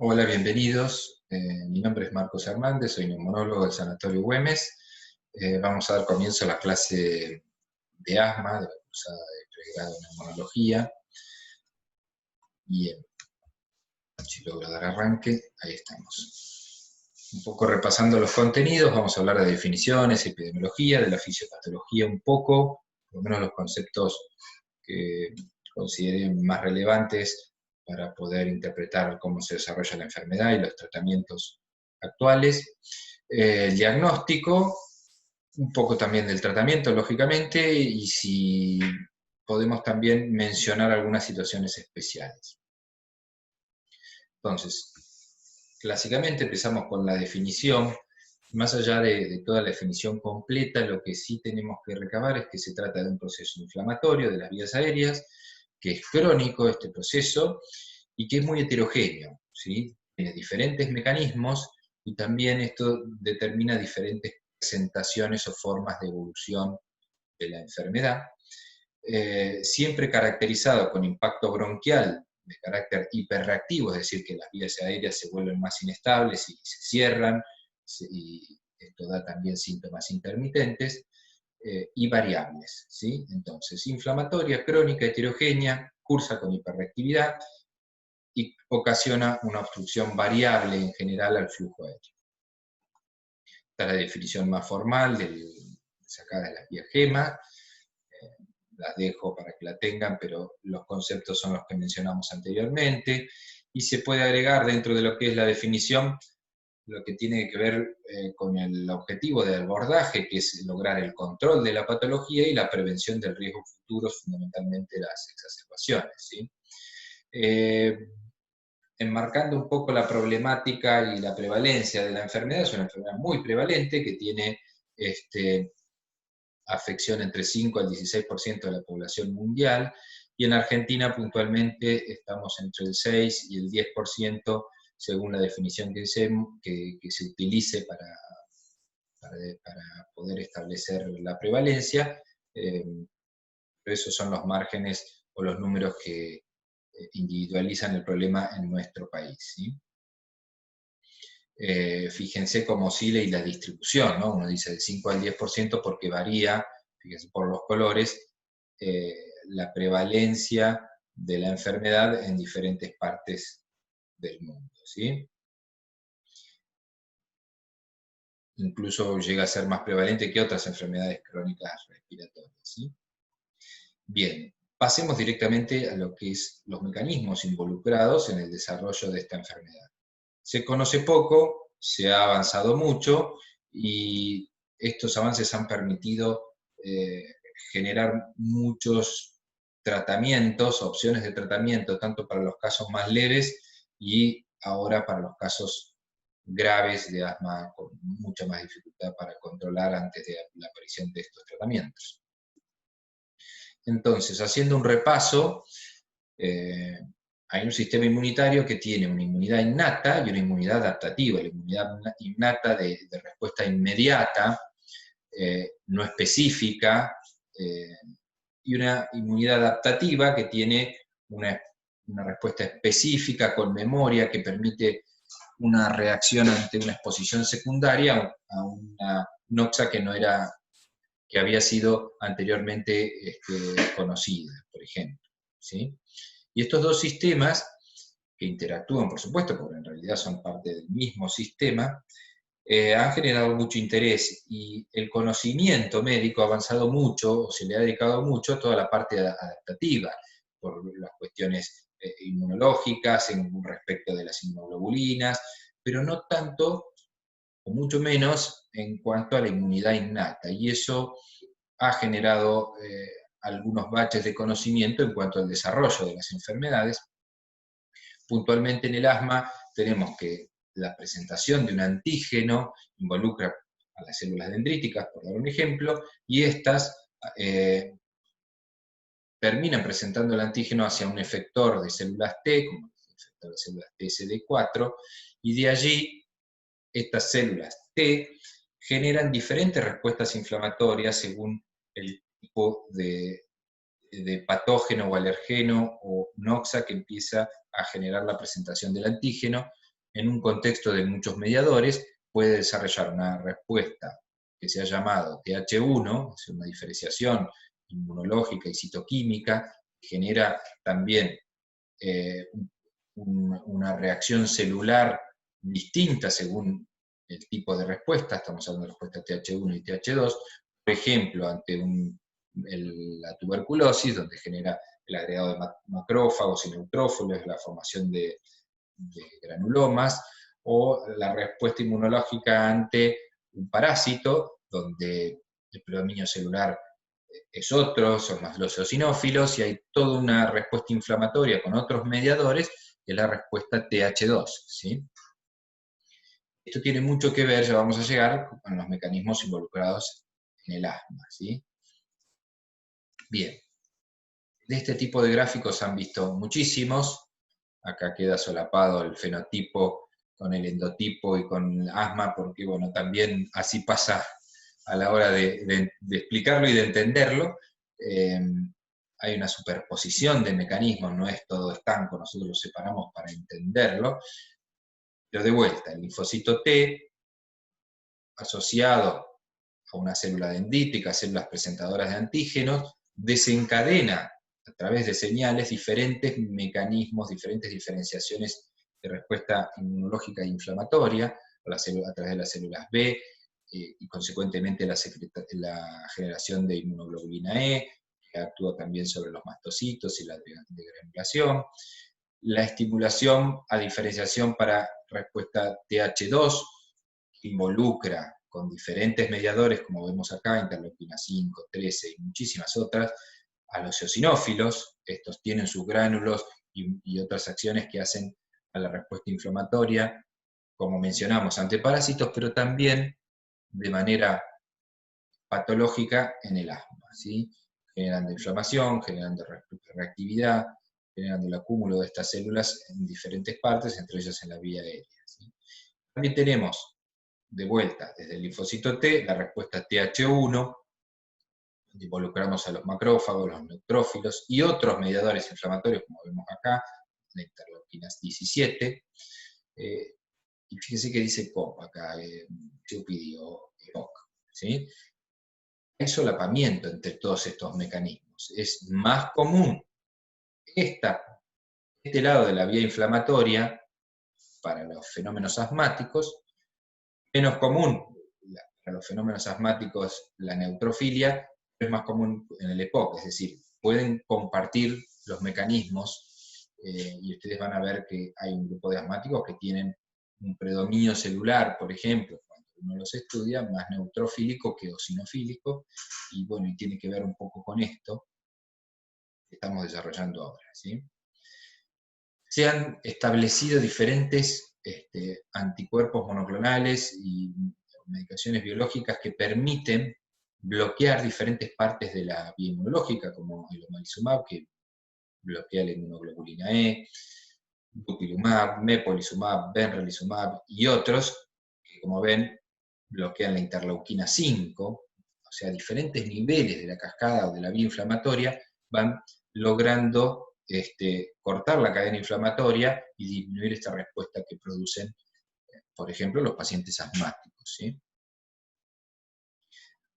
Hola, bienvenidos. Mi nombre es Marcos Hernández, soy neumonólogo del Sanatorio Güemes. Vamos a dar comienzo a la clase de asma, de la cursada de pregrado en neumonología. Bien, si logro dar arranque, ahí estamos. Un poco repasando los contenidos, vamos a hablar de definiciones, epidemiología, de la fisiopatología un poco, por lo menos los conceptos que consideren más relevantes para poder interpretar cómo se desarrolla la enfermedad y los tratamientos actuales. El diagnóstico, un poco también del tratamiento, lógicamente, y si podemos también mencionar algunas situaciones especiales. Entonces, clásicamente empezamos con la definición. Más allá de toda la definición completa, lo que sí tenemos que recabar es que se trata de un proceso inflamatorio de las vías aéreas, que es crónico este proceso, y que es muy heterogéneo, ¿sí? Tiene diferentes mecanismos, y también esto determina diferentes presentaciones o formas de evolución de la enfermedad, siempre caracterizado con impacto bronquial de carácter hiperreactivo, es decir, que las vías aéreas se vuelven más inestables y se cierran, y esto da también síntomas intermitentes, y variables, ¿sí? Entonces, inflamatoria, crónica, heterogénea, cursa con hiperreactividad y ocasiona una obstrucción variable en general al flujo aéreo. Está la definición más formal, sacada de las vías GEMA, las dejo para que la tengan, pero los conceptos son los que mencionamos anteriormente, y se puede agregar dentro de lo que es la definición lo que tiene que ver con el objetivo del abordaje, que es lograr el control de la patología y la prevención del riesgo futuro, fundamentalmente las exacerbaciones, ¿sí? Enmarcando un poco la problemática y la prevalencia de la enfermedad, es una enfermedad muy prevalente que tiene afección entre 5 al 16% de la población mundial, y en Argentina puntualmente estamos entre el 6 y el 10%, según la definición que se utilice para poder establecer la prevalencia, pero esos son los márgenes o los números que individualizan el problema en nuestro país, ¿sí? Fíjense cómo oscila y la distribución, ¿no? Uno dice del 5 al 10% porque varía, fíjense por los colores, la prevalencia de la enfermedad en diferentes partes del mundo, ¿sí? Incluso llega a ser más prevalente que otras enfermedades crónicas respiratorias, ¿sí? Bien, pasemos directamente a lo que es los mecanismos involucrados en el desarrollo de esta enfermedad. Se conoce poco, se ha avanzado mucho, y estos avances han permitido generar muchos tratamientos, opciones de tratamiento, tanto para los casos más leves y ahora para los casos graves de asma con mucha más dificultad para controlar antes de la aparición de estos tratamientos. Entonces, haciendo un repaso, hay un sistema inmunitario que tiene una inmunidad innata y una inmunidad adaptativa. La inmunidad innata de respuesta inmediata, no específica, y una inmunidad adaptativa que tiene una respuesta específica con memoria que permite una reacción ante una exposición secundaria a una noxa que había sido anteriormente conocida, por ejemplo, ¿sí? Y estos dos sistemas, que interactúan, por supuesto, porque en realidad son parte del mismo sistema, han generado mucho interés, y el conocimiento médico ha avanzado mucho, o se le ha dedicado mucho a toda la parte adaptativa, por las cuestiones inmunológicas, respecto de las inmunoglobulinas, pero no tanto, o mucho menos, en cuanto a la inmunidad innata, y eso ha generado algunos baches de conocimiento en cuanto al desarrollo de las enfermedades. Puntualmente en el asma tenemos que la presentación de un antígeno involucra a las células dendríticas, por dar un ejemplo, y estas terminan presentando el antígeno hacia un efector de células T, como el efector de células TCD4, y de allí estas células T generan diferentes respuestas inflamatorias según el tipo de patógeno o alergeno o noxa que empieza a generar la presentación del antígeno, en un contexto de muchos mediadores, puede desarrollar una respuesta que se ha llamado TH1, es una diferenciación inmunológica y citoquímica, que genera también una reacción celular distinta según el tipo de respuesta. Estamos hablando de respuesta TH1 y TH2, por ejemplo, ante la tuberculosis, donde genera el agregado de macrófagos y neutrófilos, la formación de granulomas, o la respuesta inmunológica ante un parásito, donde el predominio celular es otro, son más los eosinófilos, y hay toda una respuesta inflamatoria con otros mediadores, que es la respuesta TH2, ¿sí? Esto tiene mucho que ver, ya vamos a llegar, con los mecanismos involucrados en el asma, ¿sí? Bien, de este tipo de gráficos han visto muchísimos. Acá queda solapado el fenotipo con el endotipo y con asma, porque bueno, también así pasa a la hora de explicarlo y de entenderlo. Hay una superposición de mecanismos, no es todo estanco, nosotros lo separamos para entenderlo. Pero de vuelta, el linfocito T, asociado a una célula dendrítica, células presentadoras de antígenos, desencadena a través de señales diferentes mecanismos, diferentes diferenciaciones de respuesta inmunológica e inflamatoria, a través de las células B, y consecuentemente la generación de inmunoglobulina E, que actúa también sobre los mastocitos y la degranulación. La estimulación a diferenciación para respuesta TH2, que involucra con diferentes mediadores, como vemos acá, interleuquina 5, 13 y muchísimas otras, a los eosinófilos. Estos tienen sus gránulos y otras acciones que hacen a la respuesta inflamatoria, como mencionamos, ante parásitos, pero también de manera patológica en el asma, ¿sí? Generando inflamación, generando reactividad, generando el acúmulo de estas células en diferentes partes, entre ellas en la vía aérea, ¿sí? También tenemos, de vuelta, desde el linfocito T, la respuesta TH1, donde involucramos a los macrófagos, los neutrófilos y otros mediadores inflamatorios, como vemos acá, la interleuquina 17, y fíjense que dice COP acá, COPD o EPOC, ¿sí? Hay solapamiento entre todos estos mecanismos. Es más común este lado de la vía inflamatoria para los fenómenos asmáticos, menos común para los fenómenos asmáticos la neutrofilia, pero es más común en el EPOC, es decir, pueden compartir los mecanismos, y ustedes van a ver que hay un grupo de asmáticos que tienen un predominio celular, por ejemplo, cuando uno los estudia, más neutrofílico que eosinofílico, y bueno, y tiene que ver un poco con esto que estamos desarrollando ahora, ¿sí? Se han establecido diferentes anticuerpos monoclonales y medicaciones biológicas que permiten bloquear diferentes partes de la vía inmunológica, como el omalizumab, que bloquea la inmunoglobulina E, dupilumab, mepolizumab, benralizumab y otros, que como ven, bloquean la interleuquina 5, o sea, diferentes niveles de la cascada o de la vía inflamatoria van logrando cortar la cadena inflamatoria y disminuir esta respuesta que producen, por ejemplo, los pacientes asmáticos, ¿sí?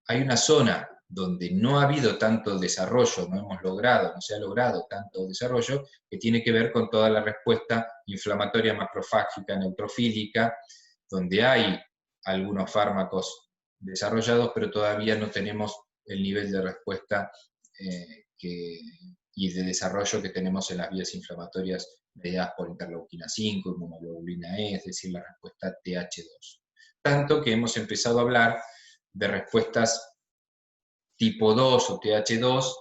Hay una zona donde no ha habido tanto desarrollo, no se ha logrado tanto desarrollo, que tiene que ver con toda la respuesta inflamatoria macrofágica, neutrofílica, donde hay algunos fármacos desarrollados, pero todavía no tenemos el nivel de respuesta y de desarrollo que tenemos en las vías inflamatorias mediadas por interleuquina 5, inmunoglobulina E, es decir, la respuesta TH2. Tanto que hemos empezado a hablar de respuestas tipo 2 o TH2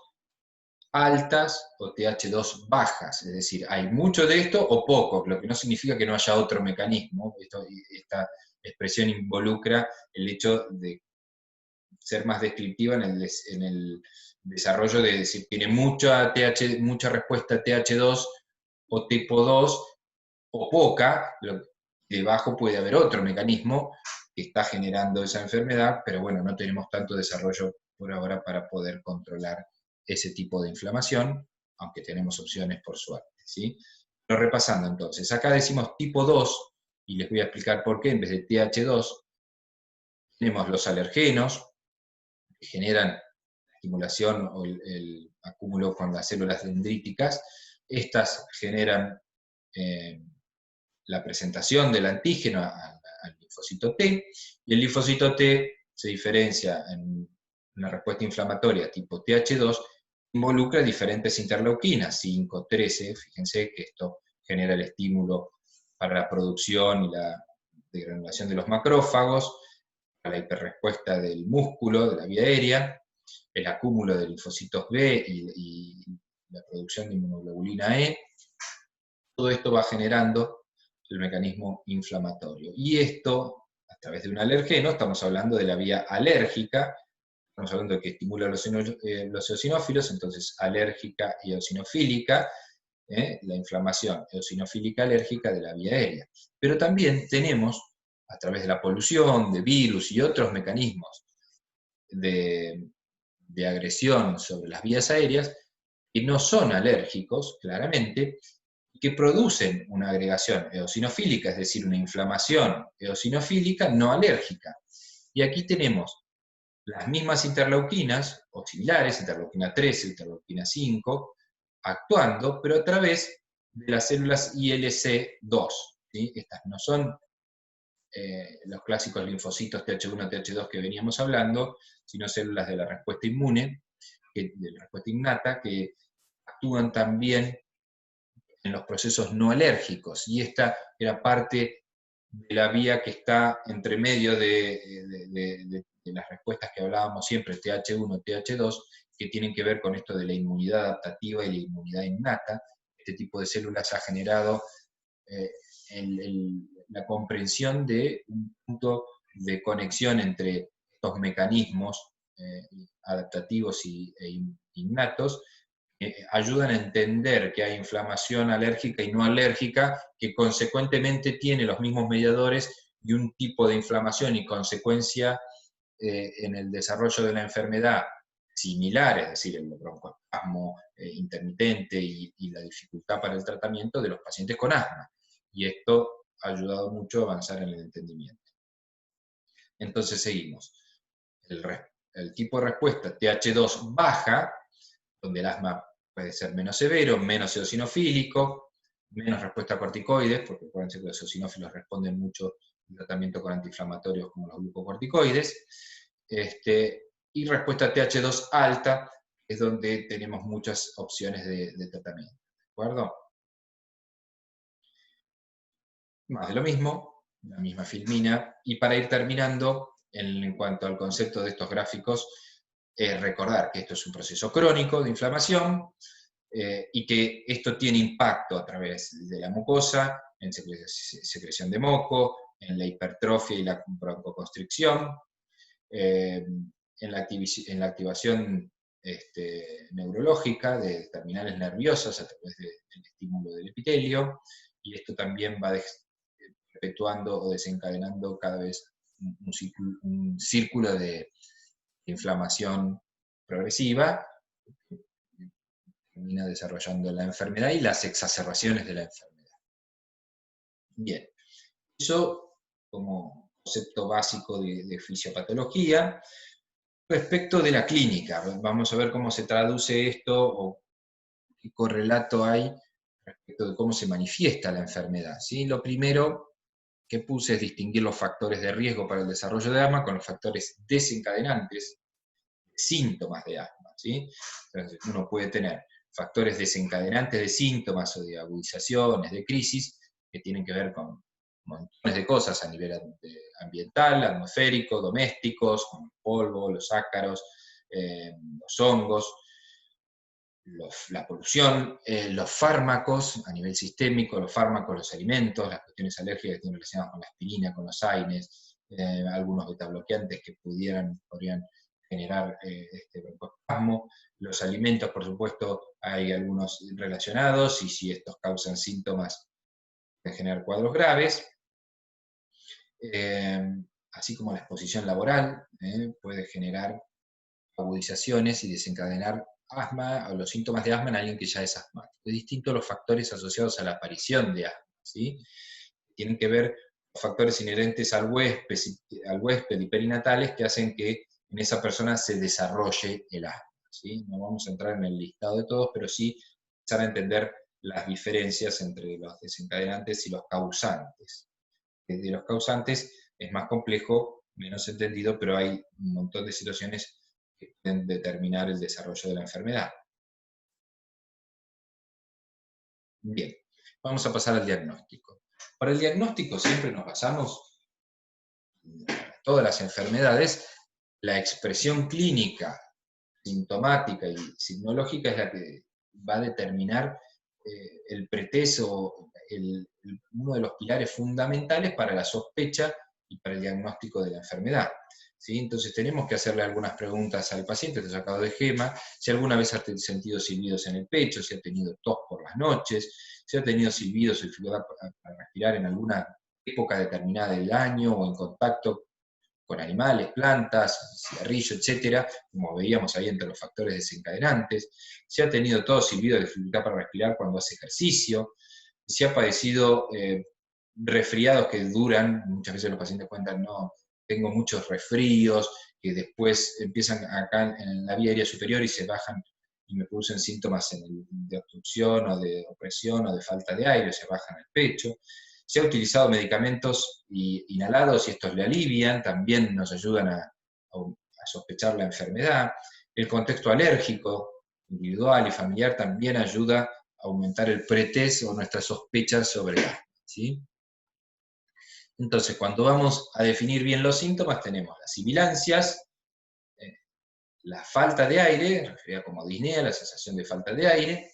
altas o TH2 bajas, es decir, hay mucho de esto o poco, lo que no significa que no haya otro mecanismo. Esta expresión involucra el hecho de ser más descriptiva en el desarrollo de decir, tiene mucha respuesta TH2 o tipo 2 o poca, debajo puede haber otro mecanismo que está generando esa enfermedad, pero bueno, no tenemos tanto desarrollo por ahora para poder controlar ese tipo de inflamación, aunque tenemos opciones por suerte, ¿sí? Pero repasando entonces, acá decimos tipo 2, y les voy a explicar por qué, en vez de TH2, tenemos los alergenos, que generan la estimulación o el acúmulo con las células dendríticas. Estas generan la presentación del antígeno al linfocito T, y el linfocito T se diferencia en una respuesta inflamatoria tipo TH2, involucra diferentes interleuquinas, 5, 13, fíjense que esto genera el estímulo para la producción y la degranulación de los macrófagos, para la hiperrespuesta del músculo, de la vía aérea, el acúmulo de linfocitos B y la producción de inmunoglobulina E. Todo esto va generando el mecanismo inflamatorio. Y esto, a través de un alergeno, estamos hablando de la vía alérgica, estamos hablando de que estimula los eosinófilos, entonces alérgica y eosinofílica, la inflamación eosinofílica alérgica de la vía aérea. Pero también tenemos, a través de la polución, de virus y otros mecanismos de agresión sobre las vías aéreas, que no son alérgicos, claramente, que producen una agregación eosinofílica, es decir, una inflamación eosinofílica no alérgica. Y aquí tenemos las mismas interleuquinas, o similares, interleuquina 13, interleuquina 5, actuando, pero a través de las células ILC2. ¿Sí? Estas no son los clásicos linfocitos TH1, TH2 que veníamos hablando, sino células de la respuesta inmune, de la respuesta innata, que actúan también en los procesos no alérgicos, y esta era parte de la vía que está entre medio de las respuestas que hablábamos siempre, TH1, TH2, que tienen que ver con esto de la inmunidad adaptativa y la inmunidad innata. Este tipo de células ha generado la comprensión de un punto de conexión entre estos mecanismos adaptativos e innatos, ayudan a entender que hay inflamación alérgica y no alérgica, que consecuentemente tiene los mismos mediadores y un tipo de inflamación y consecuencia en el desarrollo de la enfermedad similar, es decir, el broncoespasmo intermitente y la dificultad para el tratamiento de los pacientes con asma. Y esto ha ayudado mucho a avanzar en el entendimiento. Entonces seguimos. El tipo de respuesta TH2 baja, donde el asma puede ser menos severo, menos eosinofílico, menos respuesta a corticoides, porque pueden ser que los eosinófilos responden mucho al tratamiento con antiinflamatorios como los glucocorticoides, y respuesta TH2 alta, es donde tenemos muchas opciones de tratamiento. ¿De acuerdo? Más de lo mismo, la misma filmina, y para ir terminando, en cuanto al concepto de estos gráficos, recordar que esto es un proceso crónico de inflamación, y que esto tiene impacto a través de la mucosa, en secreción de moco, en la hipertrofia y la broncoconstricción, en la activación neurológica de terminales nerviosas a través del estímulo del epitelio, y esto también va perpetuando o desencadenando cada vez un círculo de inflamación progresiva, termina desarrollando la enfermedad y las exacerbaciones de la enfermedad. Bien, eso como concepto básico de fisiopatología. Respecto de la clínica, vamos a ver cómo se traduce esto o qué correlato hay respecto de cómo se manifiesta la enfermedad. ¿Sí? Lo primero que puse es distinguir los factores de riesgo para el desarrollo de asma con los factores desencadenantes de síntomas de asma. ¿Sí? Entonces, uno puede tener factores desencadenantes de síntomas o de agudizaciones, de crisis, que tienen que ver con montones de cosas a nivel ambiental, atmosférico, domésticos, como el polvo, los ácaros, los hongos, la polución, los fármacos a nivel sistémico, los fármacos, los alimentos, las cuestiones alérgicas que están relacionadas con la aspirina, con los AINES, algunos betabloqueantes que podrían generar broncoespasmo. Los alimentos, por supuesto, hay algunos relacionados, y si estos causan síntomas, pueden generar cuadros graves. Así como la exposición laboral puede generar agudizaciones y desencadenar asma o los síntomas de asma en alguien que ya es asmático. Es distinto los factores asociados a la aparición de asma, ¿sí? Tienen que ver factores inherentes al huésped y perinatales que hacen que en esa persona se desarrolle el asma, ¿sí? No vamos a entrar en el listado de todos, pero sí empezar a entender las diferencias entre los desencadenantes y los causantes. De los causantes es más complejo, menos entendido, pero hay un montón de situaciones que pueden determinar el desarrollo de la enfermedad. Bien, vamos a pasar al diagnóstico. Para el diagnóstico siempre nos basamos, en todas las enfermedades, la expresión clínica, sintomática y signológica es la que va a determinar el pretest o uno de los pilares fundamentales para la sospecha y para el diagnóstico de la enfermedad. ¿Sí? Entonces tenemos que hacerle algunas preguntas al paciente, está sacado de gema, si alguna vez ha sentido silbidos en el pecho, si ha tenido tos por las noches, si ha tenido silbidos o dificultad para respirar en alguna época determinada del año o en contacto con animales, plantas, cigarrillo, etcétera, como veíamos ahí entre los factores desencadenantes, si ha tenido tos, silbido, dificultad para respirar cuando hace ejercicio, si ha padecido resfriados que duran, muchas veces los pacientes cuentan, no, tengo muchos resfríos, que después empiezan acá en la vía aérea superior y se bajan y me producen síntomas de obstrucción o de opresión o de falta de aire, o se bajan el pecho. Se ha utilizado medicamentos inhalados y estos le alivian, también nos ayudan a sospechar la enfermedad. El contexto alérgico, individual y familiar, también ayuda a aumentar el pretest o nuestras sospechas sobre el asma, ¿sí? Entonces, cuando vamos a definir bien los síntomas, tenemos las sibilancias, la falta de aire, referida como disnea, la sensación de falta de aire,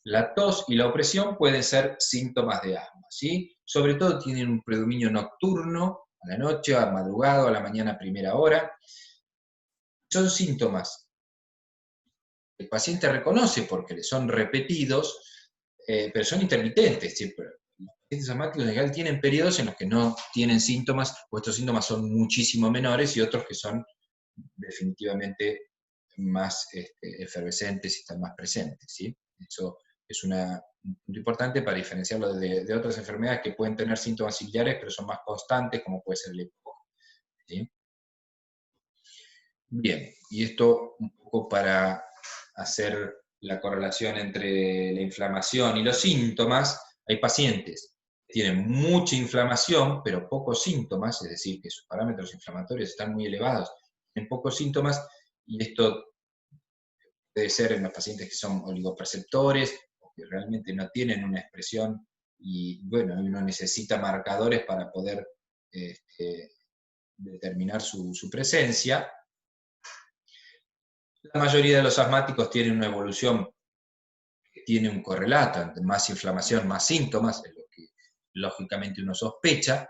la tos y la opresión pueden ser síntomas de asma, ¿sí? Sobre todo tienen un predominio nocturno, a la noche, a madrugada, a la mañana a primera hora. Son síntomas que el paciente reconoce porque le son repetidos, pero son intermitentes. ¿Sí? Los pacientes asmáticos en general tienen periodos en los que no tienen síntomas, o estos síntomas son muchísimo menores, y otros que son definitivamente más efervescentes y están más presentes, ¿sí? Eso es un punto importante para diferenciarlo de otras enfermedades que pueden tener síntomas similares, pero son más constantes, como puede ser el EPOC, ¿sí? Bien, y esto un poco para hacer la correlación entre la inflamación y los síntomas. Hay pacientes que tienen mucha inflamación, pero pocos síntomas, es decir, que sus parámetros inflamatorios están muy elevados, tienen pocos síntomas, y esto puede ser en los pacientes que son oligoperceptores, o que realmente no tienen una expresión, y bueno, uno necesita marcadores para poder determinar su presencia. La mayoría de los asmáticos tienen una evolución que tiene un correlato entre más inflamación, más síntomas, es lo que lógicamente uno sospecha,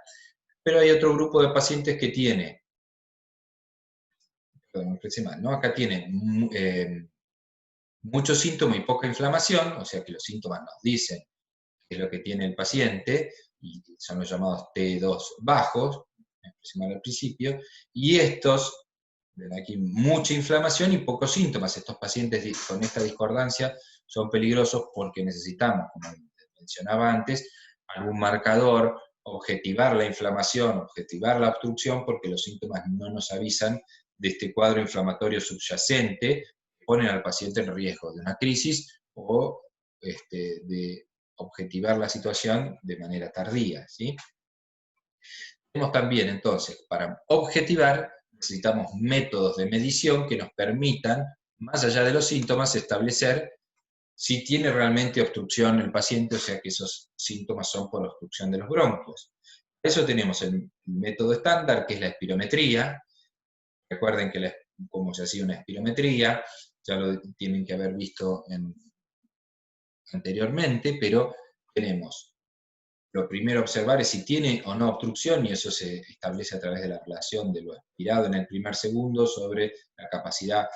pero hay otro grupo de pacientes que tiene, perdón, ¿no? Acá tiene mucho síntoma y poca inflamación, o sea que los síntomas nos dicen qué es lo que tiene el paciente, y son los llamados T2 bajos, al principio, y estos, ven aquí, mucha inflamación y pocos síntomas. Estos pacientes con esta discordancia son peligrosos porque necesitamos, como mencionaba antes, algún marcador, objetivar la inflamación, objetivar la obstrucción, porque los síntomas no nos avisan de este cuadro inflamatorio subyacente, que ponen al paciente en riesgo de una crisis o de objetivar la situación de manera tardía, ¿sí? Tenemos también, entonces, para objetivar, necesitamos métodos de medición que nos permitan, más allá de los síntomas, establecer si tiene realmente obstrucción el paciente, o sea que esos síntomas son por obstrucción de los bronquios. Para eso tenemos el método estándar, que es la espirometría. Recuerden que cómo se hacía una espirometría, ya lo tienen que haber visto anteriormente, pero tenemos, lo primero a observar es si tiene o no obstrucción, y eso se establece a través de la relación de lo aspirado en el primer segundo sobre la capacidad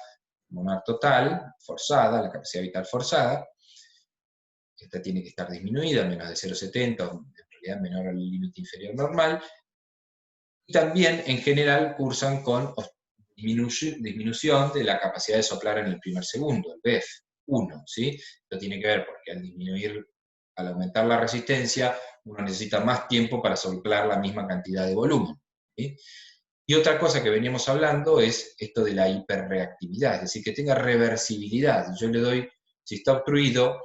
pulmonar total, forzada, la capacidad vital forzada. Esta tiene que estar disminuida, menos de 0,70, o en realidad menor al límite inferior normal. Y también, en general, cursan con disminución de la capacidad de soplar en el primer segundo, el BEF1, ¿sí? Esto tiene que ver porque al disminuir al aumentar la resistencia, uno necesita más tiempo para soplar la misma cantidad de volumen. ¿Sí? Y otra cosa que veníamos hablando es esto de la hiperreactividad, es decir, que tenga reversibilidad. Yo le doy, si está obstruido,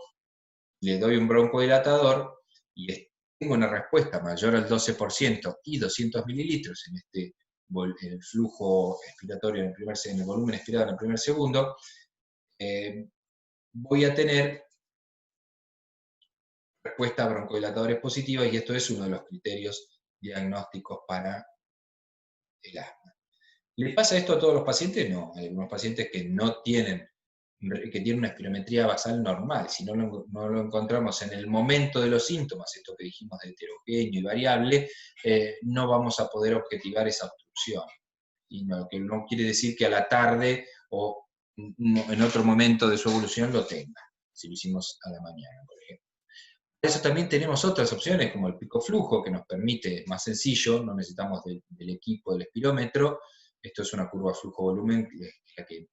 le doy un broncodilatador y tengo una respuesta mayor al 12% y 200 mililitros en el flujo expiratorio en el volumen expirado en el primer segundo, voy a tener respuesta a broncodilatadores positivas, y esto es uno de los criterios diagnósticos para el asma. ¿Le pasa esto a todos los pacientes? No, hay algunos pacientes que tienen una espirometría basal normal. Si no lo encontramos en el momento de los síntomas, esto que dijimos de heterogéneo y variable, no vamos a poder objetivar esa obstrucción. Y que no quiere decir que a la tarde o en otro momento de su evolución lo tenga, si lo hicimos a la mañana, por ejemplo. Por eso también tenemos otras opciones, como el pico flujo, que nos permite, más sencillo, no necesitamos del equipo del espirómetro. Esto es una curva flujo-volumen, la que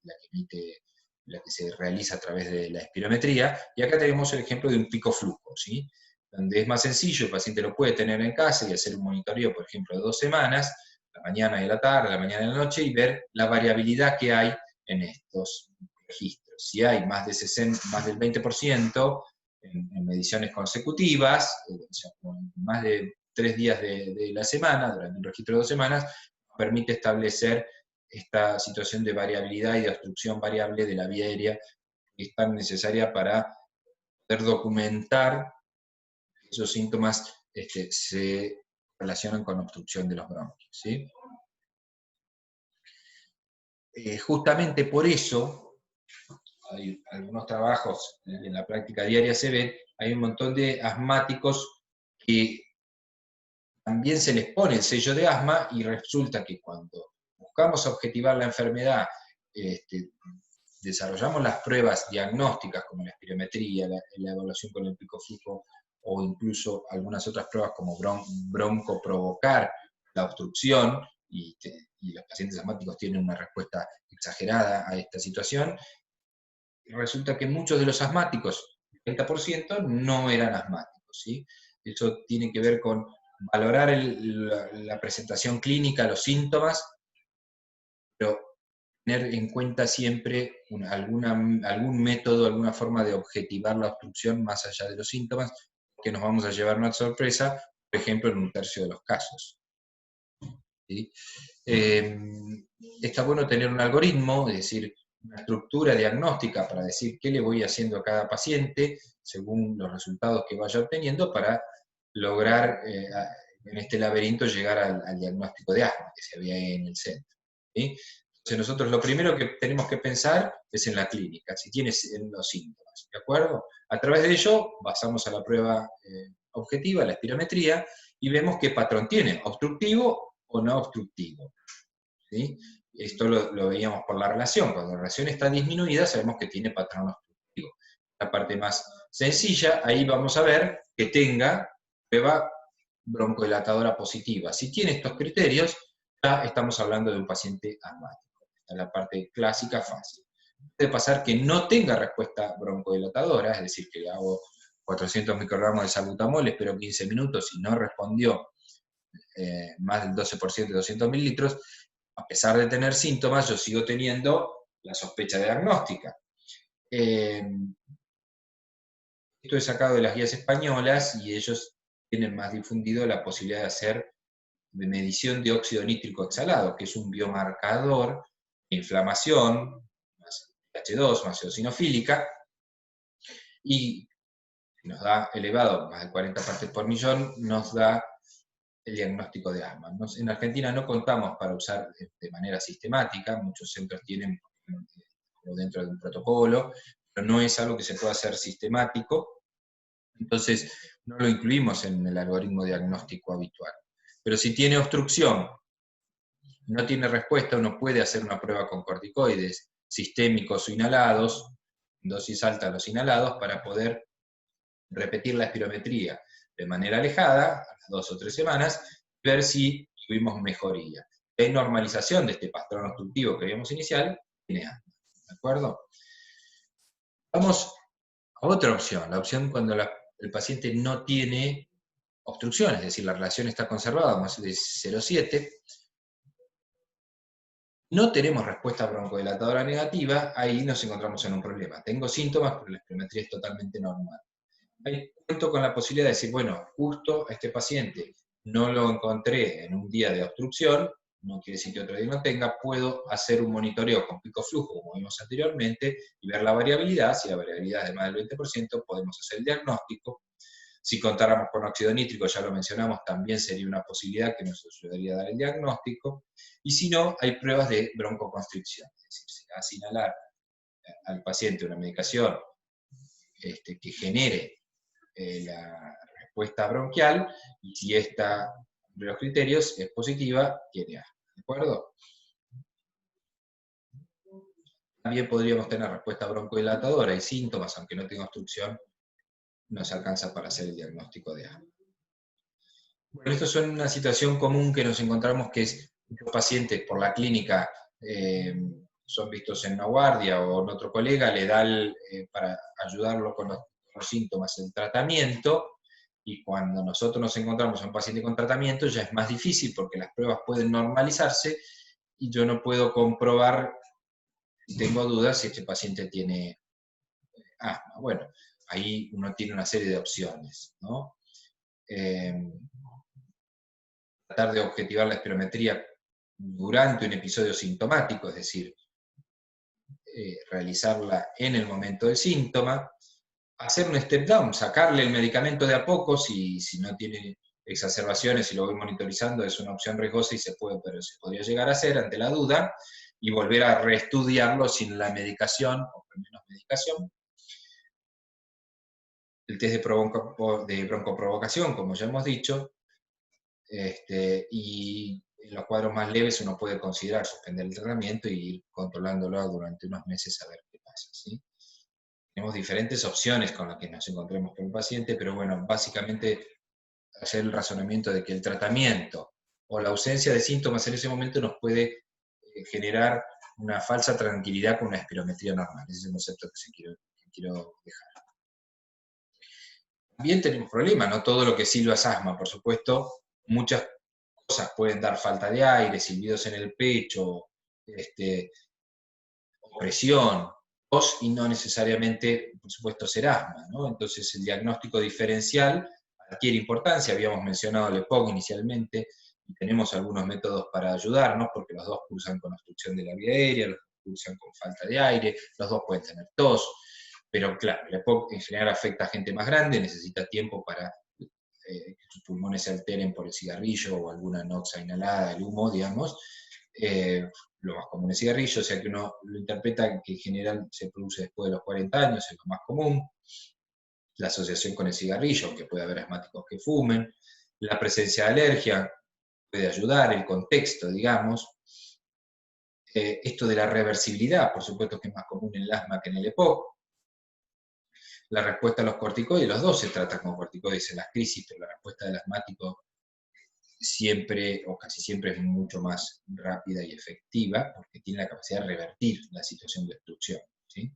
se realiza a través de la espirometría, y acá tenemos el ejemplo de un pico flujo, ¿sí? Donde es más sencillo, el paciente lo puede tener en casa y hacer un monitoreo, por ejemplo, de 2 semanas, la mañana y la tarde, la mañana y la noche, y ver la variabilidad que hay en estos registros. Si hay más del 20% en mediciones consecutivas, o sea, con más de 3 días de la semana, durante un registro de 2 semanas, permite establecer esta situación de variabilidad y de obstrucción variable de la vía aérea, que es tan necesaria para poder documentar que esos síntomas se relacionan con obstrucción de los bronquios, ¿sí? Justamente por eso, hay algunos trabajos en la práctica diaria se ven, hay un montón de asmáticos que también se les pone el sello de asma, y resulta que cuando buscamos objetivar la enfermedad, desarrollamos las pruebas diagnósticas como la espirometría, la evaluación con el pico flujo, o incluso algunas otras pruebas como broncoprovocar la obstrucción, y los pacientes asmáticos tienen una respuesta exagerada a esta situación. Resulta que muchos de los asmáticos, el 30%, no eran asmáticos, ¿sí? Eso tiene que ver con valorar la presentación clínica, los síntomas, pero tener en cuenta siempre algún método, alguna forma de objetivar la obstrucción más allá de los síntomas, que nos vamos a llevar una sorpresa, por ejemplo, en un tercio de los casos. ¿Sí? Está bueno tener un algoritmo, es decir, una estructura diagnóstica para decir qué le voy haciendo a cada paciente según los resultados que vaya obteniendo, para lograr en este laberinto llegar al diagnóstico de asma que se ve ahí en el centro. ¿Sí? Entonces nosotros lo primero que tenemos que pensar es en la clínica, si tienes los síntomas, ¿de acuerdo? A través de ello pasamos a la prueba objetiva, la espirometría, y vemos qué patrón tiene, obstructivo o no obstructivo. ¿Sí? Esto lo veíamos por la relación. Cuando la relación está disminuida, sabemos que tiene patrón obstructivo. La parte más sencilla, ahí vamos a ver que tenga prueba broncodilatadora positiva. Si tiene estos criterios, ya estamos hablando de un paciente asmático. Esta es la parte clásica fácil. Puede pasar que no tenga respuesta broncodilatadora, es decir, que le hago 400 microgramos de salbutamol, espero 15 minutos y no respondió más del 12% de 200 mililitros, a pesar de tener síntomas, yo sigo teniendo la sospecha diagnóstica. Esto es sacado de las guías españolas, y ellos tienen más difundido la posibilidad de hacer de medición de óxido nítrico exhalado, que es un biomarcador de inflamación, más H2, más eosinofílica, y nos da elevado, más de 40 partes por millón, nos da el diagnóstico de asma. En Argentina no contamos para usar de manera sistemática, muchos centros tienen dentro de un protocolo, pero no es algo que se pueda hacer sistemático, entonces no lo incluimos en el algoritmo diagnóstico habitual. Pero si tiene obstrucción, no tiene respuesta, uno puede hacer una prueba con corticoides sistémicos o inhalados, dosis alta a los inhalados, para poder repetir la espirometría de manera alejada, a las 2 o 3 semanas, ver si tuvimos mejoría. Si hay normalización de este patrón obstructivo que vimos inicial, tiene asma, ¿de acuerdo? Vamos a otra opción, la opción cuando el paciente no tiene obstrucción, es decir, la relación está conservada, más de 0,7, no tenemos respuesta broncodilatadora negativa, ahí nos encontramos en un problema. Tengo síntomas, pero la espirometría es totalmente normal. Ahí cuento con la posibilidad de decir, bueno, justo a este paciente no lo encontré en un día de obstrucción, no quiere decir que otro día no tenga, puedo hacer un monitoreo con pico flujo, como vimos anteriormente, y ver la variabilidad. Si la variabilidad es de más del 20%, podemos hacer el diagnóstico. Si contáramos con óxido nítrico, ya lo mencionamos, también sería una posibilidad que nos ayudaría a dar el diagnóstico. Y si no, hay pruebas de broncoconstricción, es decir, se hace inhalar al paciente una medicación que genere la respuesta bronquial, y si esta de los criterios es positiva, tiene asma. ¿De acuerdo? También podríamos tener respuesta broncodilatadora y síntomas, aunque no tenga obstrucción, nos alcanza para hacer el diagnóstico de asma. Bueno, esto es una situación común que nos encontramos, que es muchos pacientes por la clínica son vistos en una guardia o en otro colega, le da para ayudarlo con los síntomas el tratamiento, y cuando nosotros nos encontramos a un paciente con tratamiento ya es más difícil porque las pruebas pueden normalizarse y yo no puedo comprobar, si tengo dudas, si este paciente tiene asma. Bueno, ahí uno tiene una serie de opciones, ¿no? Tratar de objetivar la espirometría durante un episodio sintomático, es decir, realizarla en el momento del síntoma, hacer un step down, sacarle el medicamento de a poco, si no tiene exacerbaciones y lo voy monitorizando, es una opción riesgosa y pero se podría llegar a hacer ante la duda, y volver a reestudiarlo sin la medicación o con menos medicación. El test de broncoprovocación, como ya hemos dicho, y en los cuadros más leves uno puede considerar suspender el tratamiento y ir controlándolo durante unos meses a ver qué pasa, ¿sí? Tenemos diferentes opciones con las que nos encontremos con el paciente, pero bueno, básicamente hacer el razonamiento de que el tratamiento o la ausencia de síntomas en ese momento nos puede generar una falsa tranquilidad con una espirometría normal. Ese es el concepto que quiero dejar. También tenemos problemas, no todo lo que silba es asma, por supuesto, muchas cosas pueden dar falta de aire, silbidos en el pecho, opresión, tos, y no necesariamente, por supuesto, ser asma, ¿no? Entonces el diagnóstico diferencial adquiere importancia. Habíamos mencionado el EPOC inicialmente, y tenemos algunos métodos para ayudarnos, porque los dos cursan con obstrucción de la vía aérea, los dos cursan con falta de aire, los dos pueden tener tos, pero claro, el EPOC en general afecta a gente más grande, necesita tiempo para que sus pulmones se alteren por el cigarrillo o alguna noxa inhalada, el humo, digamos. Lo más común es cigarrillo, o sea que uno lo interpreta que en general se produce después de los 40 años, es lo más común. La asociación con el cigarrillo, aunque puede haber asmáticos que fumen. La presencia de alergia puede ayudar, el contexto, digamos. Esto de la reversibilidad, por supuesto que es más común en el asma que en el EPOC. La respuesta a los corticoides, los dos se tratan con corticoides en las crisis, pero la respuesta del asmático siempre o casi siempre es mucho más rápida y efectiva, porque tiene la capacidad de revertir la situación de obstrucción, ¿sí?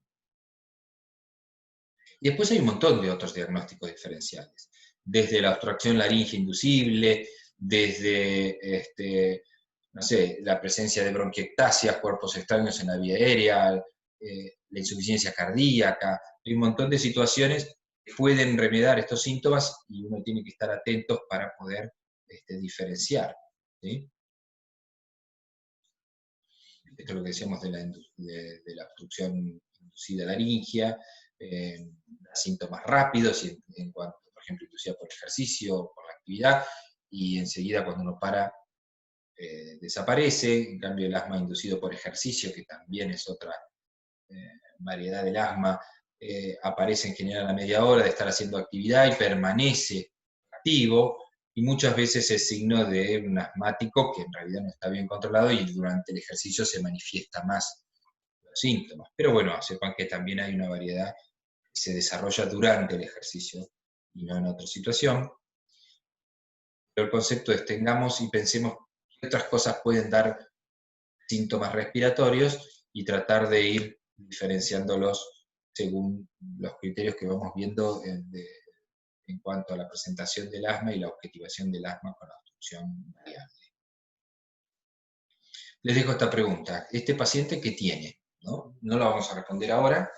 Y después hay un montón de otros diagnósticos diferenciales, desde la obstrucción laríngea inducible, desde no sé, la presencia de bronquiectasias, cuerpos extraños en la vía aérea, la insuficiencia cardíaca. Hay un montón de situaciones que pueden remediar estos síntomas y uno tiene que estar atentos para poder diferenciar, ¿sí? Esto es lo que decíamos de la obstrucción inducida laringia, síntomas rápidos, en cuanto, por ejemplo, inducida por el ejercicio o por la actividad, y enseguida cuando uno para, desaparece. En cambio, el asma inducido por ejercicio, que también es otra variedad del asma, aparece en general a la media hora de estar haciendo actividad y permanece activo, y muchas veces es signo de un asmático que en realidad no está bien controlado y durante el ejercicio se manifiesta más los síntomas. Pero bueno, sepan que también hay una variedad que se desarrolla durante el ejercicio y no en otra situación. Pero el concepto es tengamos y pensemos qué otras cosas pueden dar síntomas respiratorios y tratar de ir diferenciándolos según los criterios que vamos viendo de en cuanto a la presentación del asma y la objetivación del asma con la obstrucción variable. Les dejo esta pregunta. ¿Este paciente qué tiene? No la vamos a responder ahora,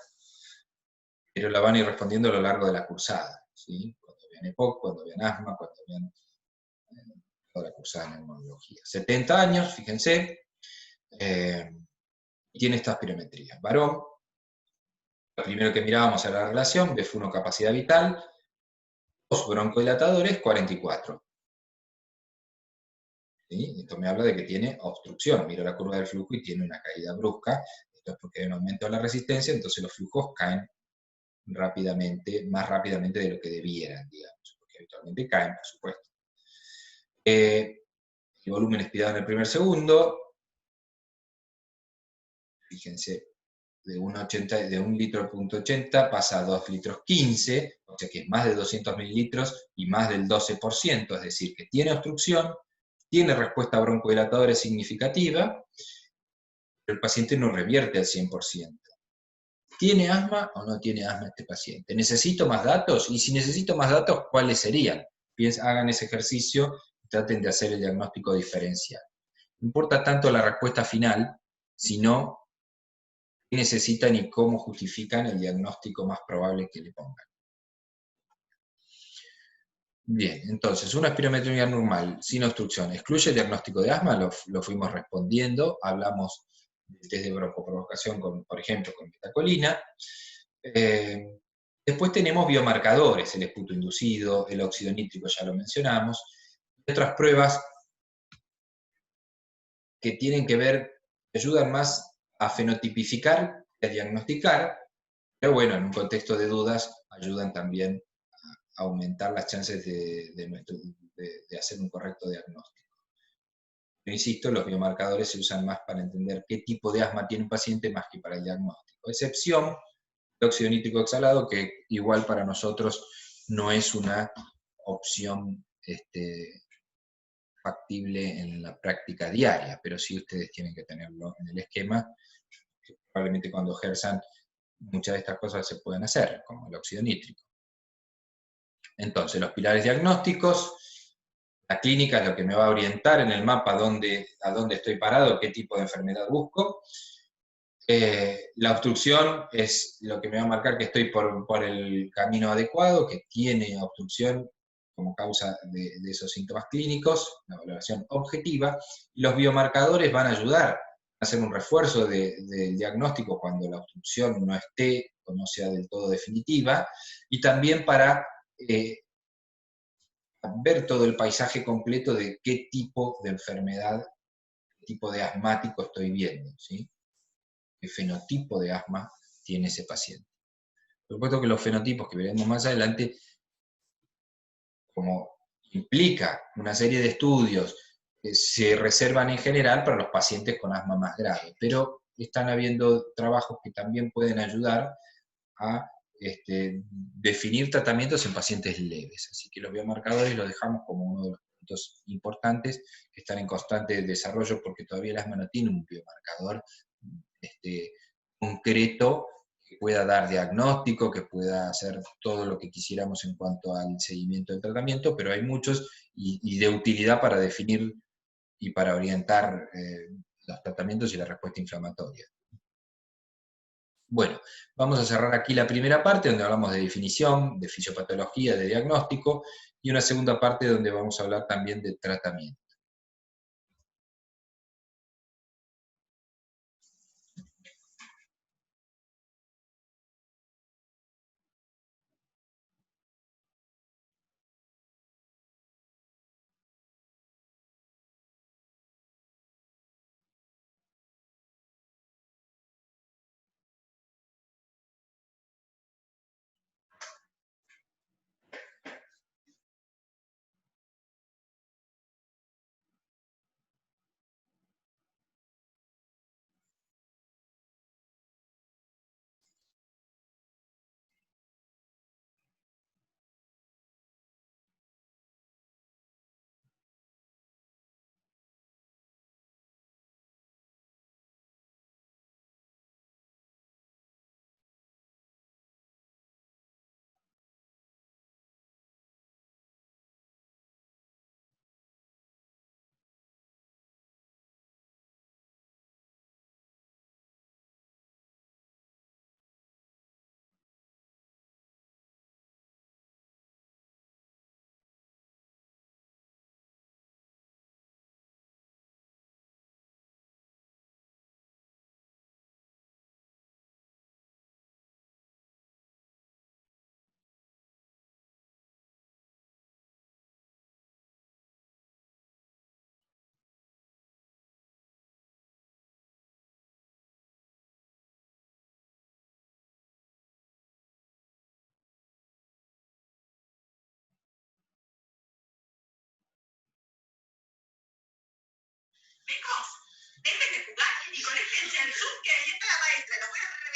pero la van a ir respondiendo a lo largo de la cursada, ¿sí? Cuando vean EPOC, cuando vean asma, cuando vean toda la cursada de neumología. 70 años, fíjense, tiene esta espirometría. Varón, lo primero que mirábamos era la relación, BF1 capacidad vital, dos broncodilatadores, 44. ¿Sí? Esto me habla de que tiene obstrucción. Miro la curva del flujo y tiene una caída brusca. Esto es porque hay un aumento de la resistencia, entonces los flujos caen rápidamente, más rápidamente de lo que debieran, digamos, porque habitualmente caen, por supuesto. El volumen expirado en el primer segundo, fíjense, de 1 litro punto 80 pasa a 2 litros 15, o sea que es más de 200 mililitros y más del 12%, es decir, que tiene obstrucción, tiene respuesta broncodilatadora significativa, pero el paciente no revierte al 100%. ¿Tiene asma o no tiene asma este paciente? ¿Necesito más datos? Y si necesito más datos, ¿cuáles serían? Hagan ese ejercicio y traten de hacer el diagnóstico diferencial. No importa tanto la respuesta final, sino qué necesitan y cómo justifican el diagnóstico más probable que le pongan. Bien, entonces, una espirometría normal sin obstrucción, ¿excluye el diagnóstico de asma? Lo fuimos respondiendo, hablamos del test de broncoprovocación, por ejemplo, con betacolina. Después tenemos biomarcadores, el esputo inducido, el óxido nítrico, ya lo mencionamos, y otras pruebas que tienen que ver, ayudan más a fenotipificar que a diagnosticar, pero bueno, en un contexto de dudas ayudan también a aumentar las chances de hacer un correcto diagnóstico. Pero insisto, los biomarcadores se usan más para entender qué tipo de asma tiene un paciente más que para el diagnóstico. Excepción, el óxido nítrico exhalado, que igual para nosotros no es una opción factible en la práctica diaria, pero sí ustedes tienen que tenerlo en el esquema, que probablemente cuando ejerzan muchas de estas cosas se pueden hacer, como el óxido nítrico. Entonces, los pilares diagnósticos, la clínica es lo que me va a orientar en el mapa a dónde estoy parado, qué tipo de enfermedad busco. La obstrucción es lo que me va a marcar que estoy por el camino adecuado, que tiene obstrucción como causa de esos síntomas clínicos, la valoración objetiva, y los biomarcadores van a ayudar a hacer un refuerzo del diagnóstico cuando la obstrucción no esté o no sea del todo definitiva, y también para ver todo el paisaje completo de qué tipo de enfermedad, qué tipo de asmático estoy viendo, ¿sí? Qué fenotipo de asma tiene ese paciente. Por supuesto que los fenotipos que veremos más adelante, como implica una serie de estudios que se reservan en general para los pacientes con asma más grave, pero están habiendo trabajos que también pueden ayudar a definir tratamientos en pacientes leves. Así que los biomarcadores los dejamos como uno de los puntos importantes que están en constante desarrollo porque todavía el asma no tiene un biomarcador concreto que pueda dar diagnóstico, que pueda hacer todo lo que quisiéramos en cuanto al seguimiento del tratamiento, pero hay muchos y de utilidad para definir y para orientar los tratamientos y la respuesta inflamatoria. Bueno, vamos a cerrar aquí la primera parte donde hablamos de definición, de fisiopatología, de diagnóstico, y una segunda parte donde vamos a hablar también de tratamiento. Becos, dejen de jugar y conéctense al Zoom, que ahí está la maestra. Lo pueden